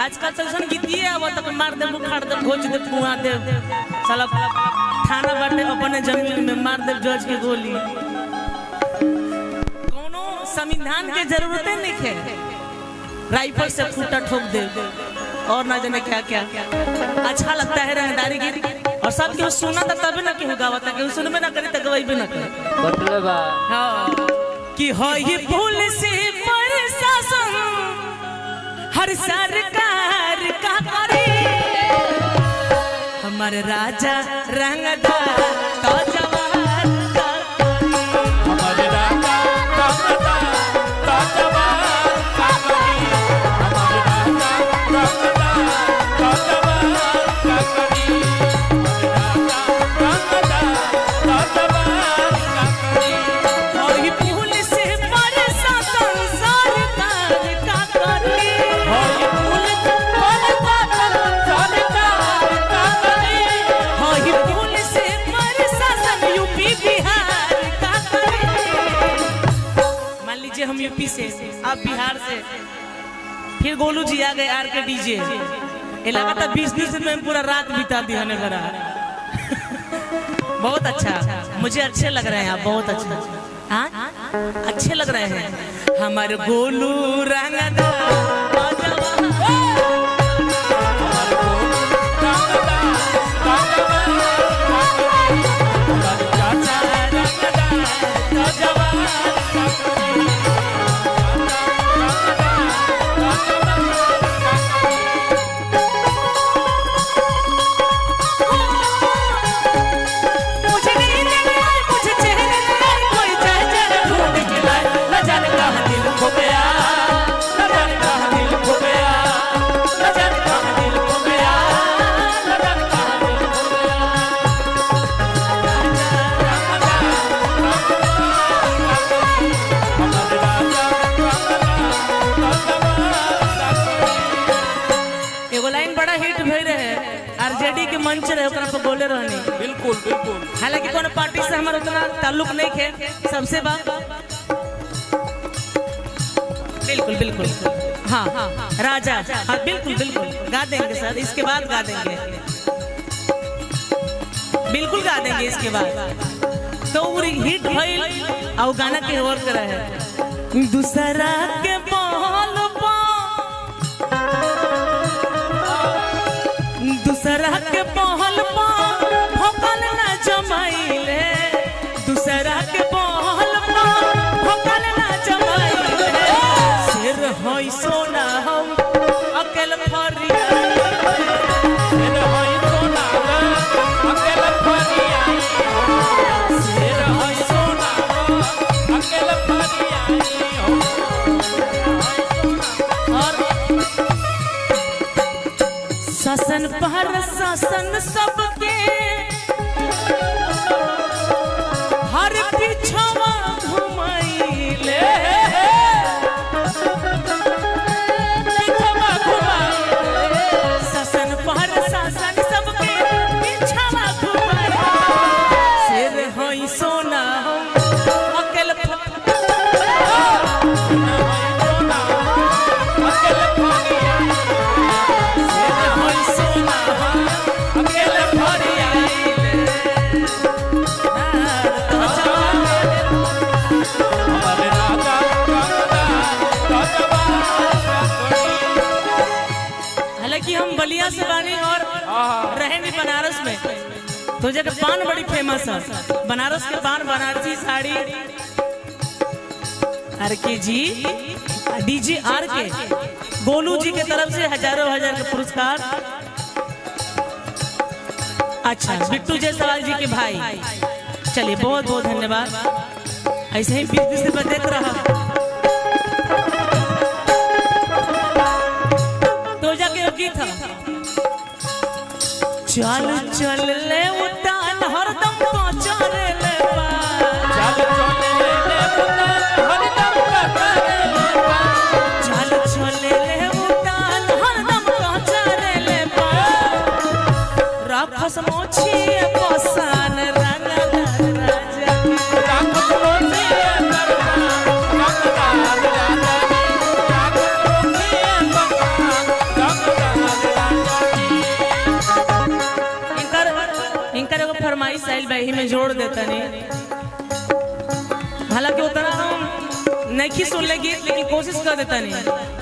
आजकल तो सन गीतिए अब तक मार दे बुखार दे घोच दे पुआ दे साला थाना बाटे अपने जमीन में मार दे जज के गोली। कोनो संविधान के जरूरतें नहीं है, राइफल से फूटा ठोक दे और ना जाने क्या क्या। अच्छा लगता है रंगदारी गीत और सब केहू सुना था तभी ना केहू गावा था, केहू सुनबे ना करे तो गवाइबे ना करे। बटले बा हां कि होई पुलिस प्रशासन हर सरकार का करे हमारे राजा रंगदार तो जवान का हमारे राजा रंगदार तो जवान का करी, हमारे राजा रंगदार तो जवान का करी, हमारे राजा रंगदार तो जवान का करी। और ये पुलिस प्रशासन सरकार का करे और ये पुलिस प्रशासन सरकार का करी, और ये पुलिस प्रशासन यूपी बिहार का करे। मान लीजिए हम यूपी से आप बिहार से, फिर गोलू जी आ गए आर के डीजे, ये लगातार 20 दिन में पूरा रात बिता दी हमें भरा। बहुत अच्छा, मुझे अच्छे लग रहे हैं आप, बहुत अच्छा। हाँ अच्छे लग रहे हैं हमारे गोलू रंगदार आरजेडी के मंच रहे ओकरा पर बोले रहनी। बिल्कुल बिल्कुल, हालांकि कोनो पार्टी से हमारा उतना ताल्लुक नहीं है, सबसे बात बिल्कुल बिल्कुल। हाँ राजा, हाँ बिल्कुल बिल्कुल गा देंगे सर, इसके बाद गा देंगे, बिल्कुल गा देंगे इसके बाद। तो वो हिट भइल और गाना के और कर रहे हैं दूसरा के बहल दूसरा के पहल पर भोकल ना जमाइले, दूसरा के पहल पर भोकल ना जमाइले, सिर होई सोना हम अकेले फरिया, सिर होई सोना अकेले फरिया, सिर होई सोना अकेले फरिया। शासन पर शासन सबके हर पिछवा घुमाइले, पिछवा घुमाइले, शासन पर शासन सबके पिछवा घुमाइले, सिर होई सोना अकेले बलिया से बानी और रहे भी बनारस में, तो जगह पान बड़ी फेमस है बनारस के पान, बनारसी साड़ी। आर के जी डीजे आर के गोलू जी के तरफ से हजारों हजार के पुरस्कार। अच्छा बिट्टू जायसवाल जी के भाई, चलिए बहुत बहुत धन्यवाद, ऐसे ही 20 दिन में देते रहा। तो जाके गीत था चल चल ले उतान हरदम पहुंचारे ले बा, चल चल ले उतान हरदम पहुंचारे ले बा, चल चल ले उतान हरदम पहुंचारे ले बा, राखस मोछी पसान रंगदार राजा, राखस मोछी रंगदार राजा, राखस मोछी इनका एगो फरमाइश आइल बा, एही में जोड़ देता नहीं। हालांकि उतना हम नहीं सुन ले गीत, लेकिन कोशिश कर देता नहीं।